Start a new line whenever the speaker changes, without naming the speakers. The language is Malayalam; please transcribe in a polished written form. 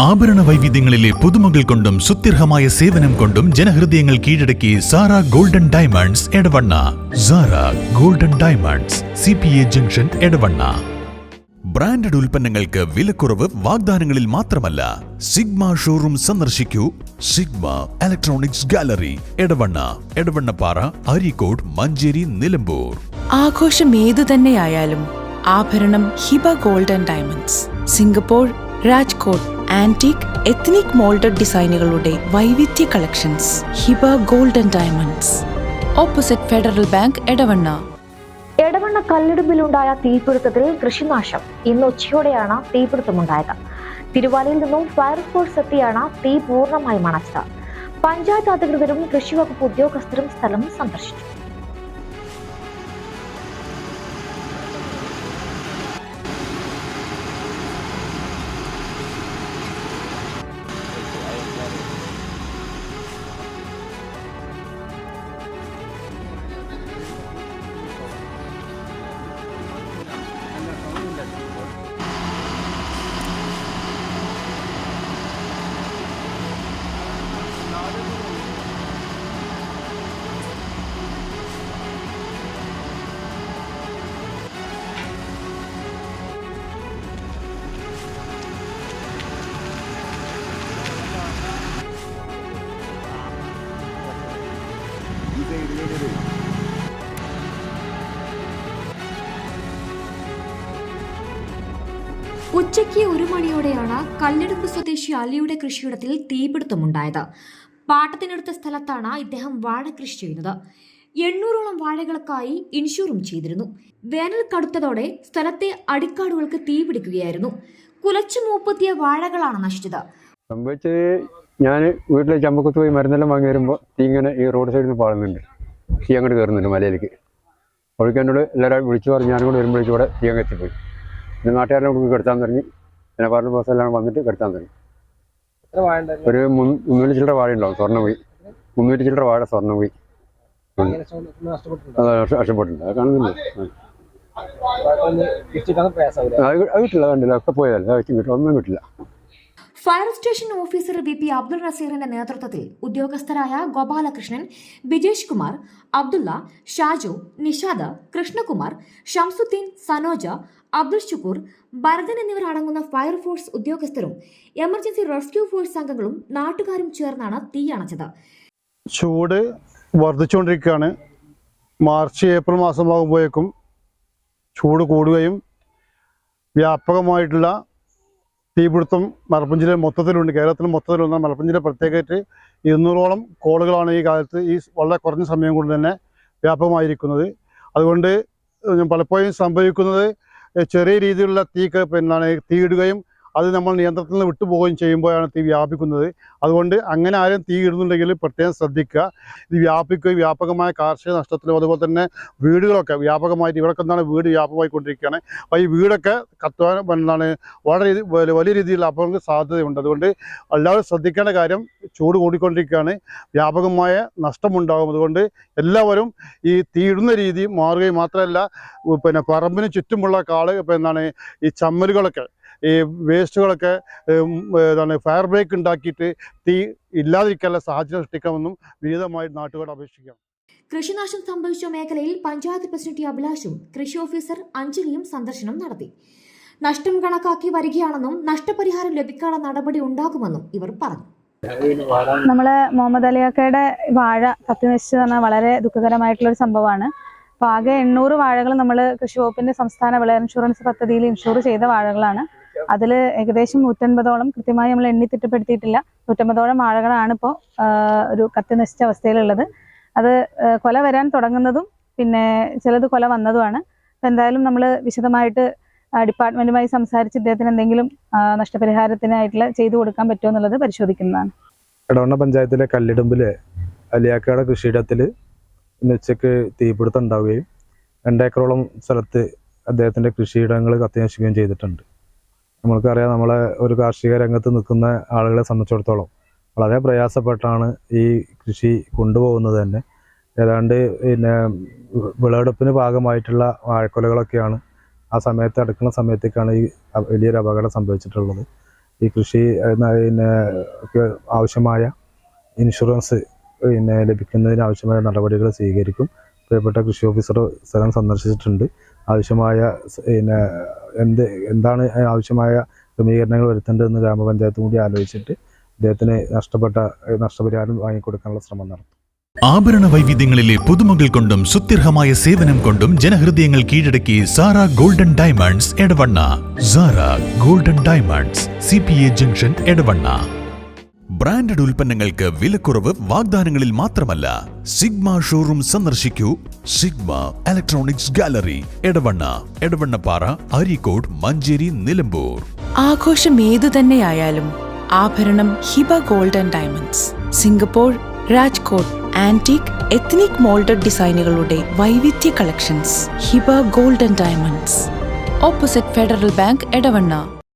ആഭരണ വൈവിധ്യങ്ങളിലെ പുതുമകൾ കൊണ്ടും സുത്യർഹമായ സേവനം കൊണ്ടും ജനഹൃദയങ്ങൾ കീഴടക്കി Sara Golden Diamonds Edavanna. Sara Golden Diamonds, CPA junction, Edavanna. Branded ഉൽപ്പന്നങ്ങൾക്ക് വിലക്കുറവ് വാഗ്ദാനങ്ങളിൽ മാത്രമല്ല. സിഗ്മ ഷോറൂം സന്ദർശിക്കൂ. Sigma Electronics Gallery, Edavanna, Edavannappara, Areekode, Manjeri, Nilambur.
ആഘോഷം ഏതു തന്നെയായാലും ആഭരണം Hiba Golden Diamonds. Singapore, Rajkot antique, ethnic moulded ഡിസൈനുകളുടെ വൈവിധ്യ collections. Hiba Golden Diamonds, opposite Federal Bank, Edavanna.
Edavanna കല്ലിടുമ്പിലുണ്ടായ തീപിടുത്തത്തിൽ കൃഷിനാശം. ഇന്ന് ഉച്ചയോടെയാണ് തീപിടുത്തമുണ്ടായത്. തിരുവാലയിൽ നിന്നും ഫയർഫോഴ്സ് എത്തിയാണ് തീ പൂർണ്ണമായും അണച്ചത്. പഞ്ചായത്ത് അധികൃതരും കൃഷിവകുപ്പ് ഉദ്യോഗസ്ഥരും സ്ഥലം സന്ദർശിച്ചു.
ഉച്ചയ്ക്ക് 1 മണിയോടെയാണ് കല്ലിടുമ്പ് സ്വദേശി അലിയുടെ കൃഷിയിടത്തിൽ തീപിടുത്തമുണ്ടായത്. പാട്ടത്തിനെടുത്ത സ്ഥലത്താണ് ഇദ്ദേഹം വാഴ കൃഷി ചെയ്യുന്നത്. 800ഓളം വാഴകൾക്കായി ഇൻഷൂറും ചെയ്തിരുന്നു. വേനൽ കടുത്തതോടെ സ്ഥലത്തെ അടിക്കാടുകൾക്ക് തീപിടിക്കുകയായിരുന്നു. കുലച്ചു മൂപ്പത്തിയ വാഴകളാണ് നശിച്ചത്.
സംഭവിച്ചത്, ഞാൻ വീട്ടിലെ ചമ്പക്കത്ത് പോയി മരുന്നെല്ലാം വാങ്ങി വരുമ്പോൾ തീ ഇങ്ങനെ ഈ റോഡ് സൈഡിൽ നിന്ന് പാടുന്നുണ്ട്. തീ അങ്ങോട്ട് കയറുന്നുണ്ട് മലയിലേക്ക്. അപ്പോഴേക്കും എന്നോട് എല്ലാവരും വിളിച്ചു പറഞ്ഞ് ഞാനും കൂടെ വരുമ്പോഴേക്കും ഇവിടെ തീ അങ്ങ് എത്തിപ്പോയി. പിന്നെ നാട്ടുകാരെല്ലാം കൂടി കെടുത്താൻ തുടങ്ങി. പിന്നെ പറഞ്ഞ ബോസ് എല്ലാം വന്നിട്ട് കെടുത്താൻ തുടങ്ങി. ഒരു 300 ചില്ലറ വാഴ ഉണ്ടാവും. സ്വർണ്ണം പോയി. 300 ചില്ലറ വാഴ സ്വർണ്ണം പോയി. നഷ്ടപ്പെട്ടിട്ടുണ്ട്. അത് കാണുന്നില്ല. അത് കിട്ടില്ല. കണ്ടില്ല, ഒക്കെ പോയതല്ല. കിട്ടില്ല, ഒന്നും കിട്ടില്ല.
Fire station officer VP Abdul നസീറിന്റെ നേതൃത്വത്തിൽ ഉദ്യോഗസ്ഥരായ ഗോപാലകൃഷ്ണൻ, ബിജേഷ് കുമാർ, അബ്ദുള്ള, ഷാജു, നിഷാദ്, കൃഷ്ണകുമാർ, ഷംസുദ്ദീൻ, സനോജ, അബ്ദുൾ ഷുക്കൂർ, ഭരതൻ എന്നിവരടങ്ങുന്ന ഫയർഫോഴ്സ് ഉദ്യോഗസ്ഥരും എമർജൻസി റെസ്ക്യൂ ഫോഴ്സ് അംഗങ്ങളും നാട്ടുകാരും ചേർന്നാണ് തീ അണച്ചത്.
ചൂട് വർദ്ധിച്ചുകൊണ്ടിരിക്കുകയാണ്. മാർച്ച് ഏപ്രിൽ മാസമാകുമ്പോഴേക്കും ചൂട് കൂടുകയും വ്യാപകമായിട്ടുള്ള തീപിടുത്തം മലപ്പുറം ജില്ലയിൽ മൊത്തത്തിലുണ്ട്. കേരളത്തിൽ മൊത്തത്തിലുണ്ട്. മലപ്പുറം ജില്ല പ്രത്യേകിച്ച് 200ഓളം കോളുകളാണ് ഈ കാലത്ത് ഈ വളരെ കുറഞ്ഞ സമയം കൊണ്ട് തന്നെ വ്യാപകമായിരിക്കുന്നത്. അതുകൊണ്ട് പലപ്പോഴും സംഭവിക്കുന്നത് ചെറിയ രീതിയിലുള്ള തീയിടുകയും അത് നമ്മൾ നിയന്ത്രണത്തിൽ നിന്ന് വിട്ടുപോവുകയും ചെയ്യുമ്പോഴാണ് തീ വ്യാപിക്കുന്നത്. അതുകൊണ്ട് അങ്ങനെ ആരും തീ ഇടുന്നുണ്ടെങ്കിൽ പ്രത്യേകം ശ്രദ്ധിക്കുക. ഇത് വ്യാപിക്കുകയും വ്യാപകമായ കാർഷിക നഷ്ടത്തിലും അതുപോലെ തന്നെ വീടുകളൊക്കെ വ്യാപകമായിട്ട് ഇവിടെയൊക്കെ വീട് വ്യാപകമായിക്കൊണ്ടിരിക്കുകയാണ്. അപ്പോൾ ഈ വീടൊക്കെ കത്തുവാൻ വളരെ വലിയ രീതിയിൽ അപകട സാധ്യതയുണ്ട്. അതുകൊണ്ട് എല്ലാവരും ശ്രദ്ധിക്കേണ്ട കാര്യം, ചൂട് കൂടിക്കൊണ്ടിരിക്കുകയാണ്, വ്യാപകമായ നഷ്ടമുണ്ടാകും. അതുകൊണ്ട് എല്ലാവരും ഈ തീയിടുന്ന രീതി മാറുകയും മാത്രമല്ല, പറമ്പിന് ചുറ്റുമുള്ള ഈ ചമ്മലുകളൊക്കെ, ഈ വേസ്റ്റുകളൊക്കെ ഫയർ ബ്രേക്ക് ഉണ്ടാക്കിയിട്ട് തീ ഇല്ലാതിരിക്കാനുള്ള സാഹചര്യം സൃഷ്ടിക്കാമെന്നും വിനീതമായി നാട്ടുകാരോട് അപേക്ഷിക്കാം.
കൃഷിനാശം സംഭവിച്ച മേഖലയിൽ പഞ്ചായത്ത് പ്രസിഡന്റ് അഭിലാഷും കൃഷി ഓഫീസർ അഞ്ജലിയും സന്ദർശനം നടത്തി. നഷ്ടം കണക്കാക്കി വരികയാണെന്നും നഷ്ടപരിഹാരം ലഭിക്കാനുള്ള നടപടി ഉണ്ടാകുമെന്നും ഇവർ പറഞ്ഞു.
നമ്മള് മുഹമ്മദ് അലിയാക്കയുടെ വാഴ കത്തിനശിച്ചു പറഞ്ഞാൽ വളരെ ദുഃഖകരമായിട്ടുള്ളൊരു സംഭവമാണ്. അപ്പോൾ ആകെ 800 വാഴകൾ നമ്മൾ കൃഷി വകുപ്പിന്റെ സംസ്ഥാന വിള ഇൻഷുറൻസ് പദ്ധതിയിൽ ഇൻഷൂർ ചെയ്ത വാഴകളാണ്. അതിൽ ഏകദേശം 150ഓളം, കൃത്യമായി നമ്മൾ എണ്ണി തിട്ടപ്പെടുത്തിയിട്ടില്ല, 150ഓളം വാഴകളാണ് ഇപ്പോൾ ഒരു കത്തി നശിച്ച അവസ്ഥയിലുള്ളത്. അത് കൊല വരാൻ തുടങ്ങുന്നതും പിന്നെ ചിലത് കൊല വന്നതുമാണ്. അപ്പം എന്തായാലും നമ്മൾ വിശദമായിട്ട് ഡിപ്പാർട്ട്മെന്റുമായി സംസാരിച്ച് ഇദ്ദേഹത്തിന് എന്തെങ്കിലും നഷ്ടപരിഹാരത്തിനായിട്ടുള്ള ചെയ്തു കൊടുക്കാൻ പറ്റുമോ എന്നുള്ളത് പരിശോധിക്കുന്നതാണ്.
എടവണ്ണ പഞ്ചായത്തിലെ കല്ലിടുമ്പിൽ അലിയാക്കയുടെ കൃഷിയിടത്തിൽ ഇന്ന് ഉച്ചയ്ക്ക് തീപിടുത്തം ഉണ്ടാവുകയും 2 ഏക്കറോളം സ്ഥലത്ത് അദ്ദേഹത്തിൻ്റെ കൃഷിയിടങ്ങൾ കത്തിനശിക്കുകയും ചെയ്തിട്ടുണ്ട്. നമ്മൾക്കറിയാം, നമ്മളെ ഒരു കാർഷിക രംഗത്ത് നിൽക്കുന്ന ആളുകളെ സംബന്ധിച്ചിടത്തോളം വളരെ പ്രയാസപ്പെട്ടാണ് ഈ കൃഷി കൊണ്ടുപോകുന്നത് തന്നെ. ഏതാണ്ട് വിളവെടുപ്പിന് ഭാഗമായിട്ടുള്ള വാഴക്കൊലകളൊക്കെയാണ് ആ സമയത്ത് അടുക്കുന്ന സമയത്തേക്കാണ് ഈ വലിയൊരു അപകടം സംഭവിച്ചിട്ടുള്ളത്. ഈ കൃഷി ഒക്കെ ആവശ്യമായ ഇൻഷുറൻസ് ലഭിക്കുന്നതിന് ആവശ്യമായ നടപടികൾ സ്വീകരിക്കും. പ്രിയപ്പെട്ട കൃഷി ഓഫീസർ സ്ഥലം സന്ദർശിച്ചിട്ടുണ്ട്. ആവശ്യമായ എന്താണ് ആവശ്യമായ ക്രമീകരണങ്ങൾ വരുത്തേണ്ടതെന്ന് ഗ്രാമപഞ്ചായത്തും കൂടി ആലോചിച്ചിട്ട് അദ്ദേഹത്തിന് നഷ്ടപരിഹാരം വാങ്ങിക്കൊടുക്കാനുള്ള ശ്രമം നടത്തും.
ആഭരണ വൈവിധ്യങ്ങളിലെ പുതുമകൾ കൊണ്ടും സുത്യർഹമായ സേവനം കൊണ്ടും ജനഹൃദയങ്ങൾ കീഴടക്കി Sara Golden Diamonds Edavanna. Sara Golden Diamonds, CPA junction, Edavanna. Branded ഉൽപ്പന്നങ്ങൾക്ക് വിലക്കുറവ് വാഗ്ദാനങ്ങളിൽ മാത്രമല്ല. സിഗ്മ ഷോറൂം സന്ദർശിക്കൂ. Sigma Electronics Gallery, Edavanna, Edavannappara, Areekode, Manjeri, Nilambur.
ആഘോഷം ഏതു തന്നെയായാലും ആഭരണം Hiba Golden Diamonds. Singapore, Rajkot antique ethnic moulded ഡിസൈനുകളുടെ വൈവിധ്യ collections. Hiba Golden Diamonds, opposite Federal Bank, Edavanna.